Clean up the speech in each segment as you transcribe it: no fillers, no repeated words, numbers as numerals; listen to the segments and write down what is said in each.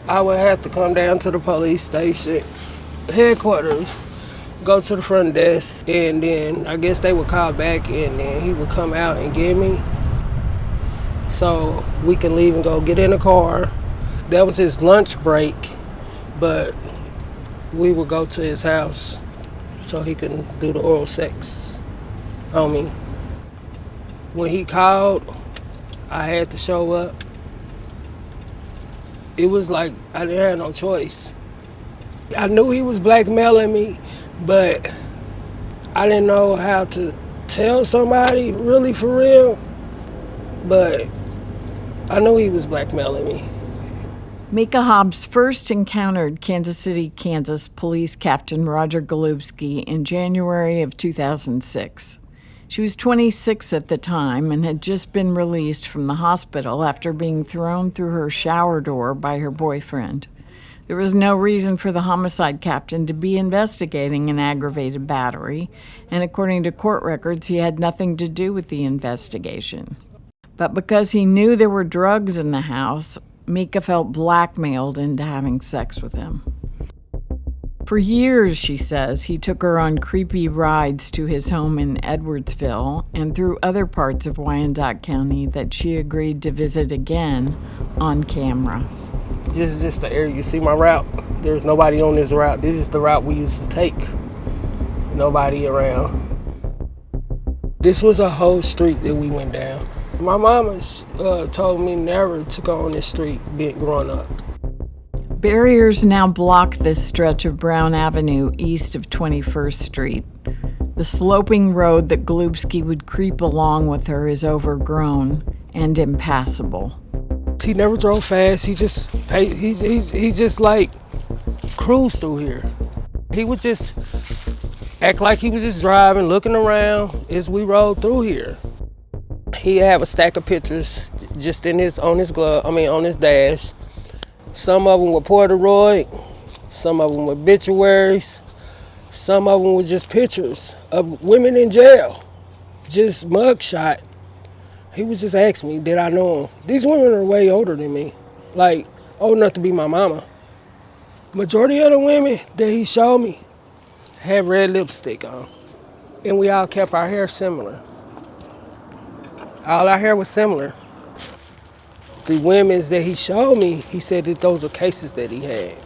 I would have to come down to the police station, headquarters, go to the front desk, and then I guess they would call back, and then he would come out and get me so we can leave and go get in the car. That was his lunch break, but we would go to his house so he can do the oral sex on me. When he called, I had to show up. It was like I didn't have no choice. I knew he was blackmailing me, but I didn't know how to tell somebody really for real, but I knew he was blackmailing me. Mika Hobbs first encountered Kansas City, Kansas Police Captain Roger Golubski in January of 2006. She was 26 at the time and had just been released from the hospital after being thrown through her shower door by her boyfriend. There was no reason for the homicide captain to be investigating an aggravated battery, and according to court records, he had nothing to do with the investigation. But because he knew there were drugs in the house, Mika felt blackmailed into having sex with him. For years, she says, he took her on creepy rides to his home in Edwardsville and through other parts of Wyandotte County that she agreed to visit again on camera. Just the area. You see my route? There's nobody on this route. This is the route we used to take. Nobody around. This was a whole street that we went down. My mama told me never to go on this street growing up. Barriers now block this stretch of Brown Avenue east of 21st Street. The sloping road that Golubski would creep along with her is overgrown and impassable. He never drove fast. He just like cruised through here. He would just act like he was just driving, looking around as we rode through here. He had a stack of pictures just on his dash. Some of them were Polaroid, some of them were obituaries, some of them were just pictures of women in jail, just mugshot. He would just ask me, did I know them? These women are way older than me, like old enough to be my mama. Majority of the women that he showed me had red lipstick on, and we all kept our hair similar. All our hair was similar. The women's that he showed me, he said that those are cases that he had.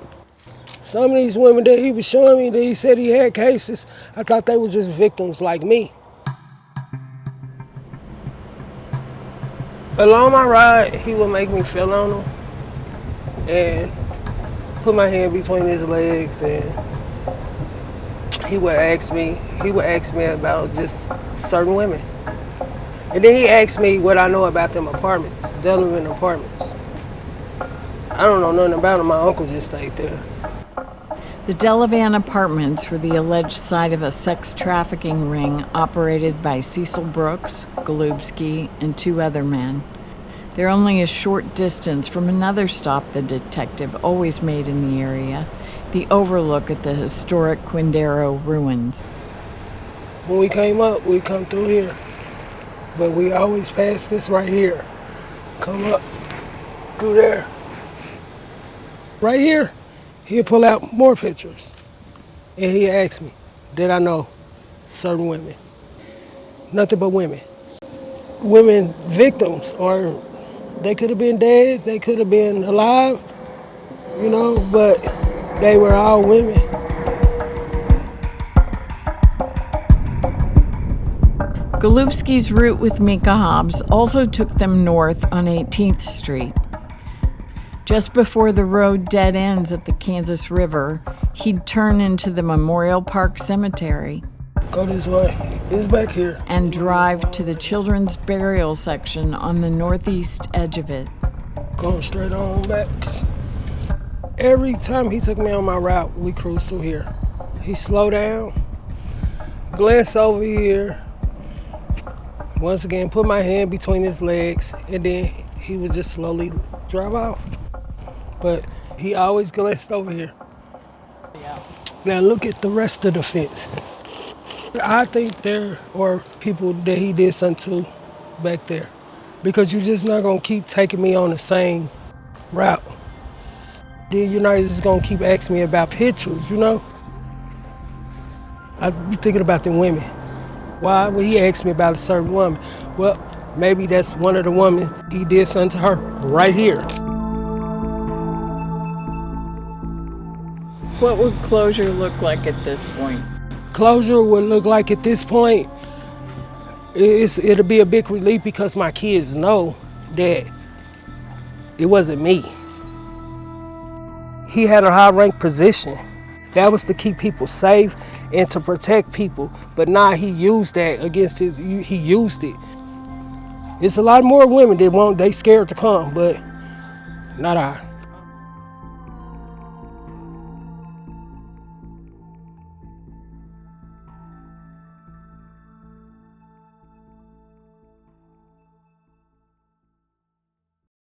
Some of these women that he was showing me that he said he had cases, I thought they were just victims like me. Along my ride, he would make me feel on him and put my hand between his legs, and he would ask me about just certain women. And then he asked me what I know about them apartments, Delan Apartments. I don't know nothing about them. My uncle just stayed there. The Delan Apartments were the alleged site of a sex trafficking ring operated by Cecil Brooks, Golubski, and two other men. They're only a short distance from another stop the detective always made in the area, the overlook at the historic Quindaro ruins. When we came up, we come through here. But we always pass this right here. Come up through there. Right here, he'll pull out more pictures. And he asked me, did I know certain women? Nothing but women. Women victims, or they could have been dead, they could have been alive, but they were all women. Golubski's route with Mika Hobbs also took them north on 18th Street. Just before the road dead ends at the Kansas River, he'd turn into the Memorial Park Cemetery. Go this way. It's back here. And drive to the children's burial section on the northeast edge of it. Going straight on back. Every time he took me on my route, we cruised through here. He slowed down, glanced over here, once again, put my hand between his legs, and then he would just slowly drive off. But he always glanced over here. Yeah. Now look at the rest of the fence. I think there are people that he did something to back there, because you're just not gonna keep taking me on the same route. Then you're not just gonna keep asking me about pictures, you know? I be thinking about the women. Why would he ask me about a certain woman? Well, maybe that's one of the women he did something to her right here. What would closure look like at this point? Closure would look like at this point, it'll be a big relief because my kids know that it wasn't me. He had a high-ranked position. That was to keep people safe and to protect people. But now he used that against he used it. It's a lot more women that they scared to come, but not I.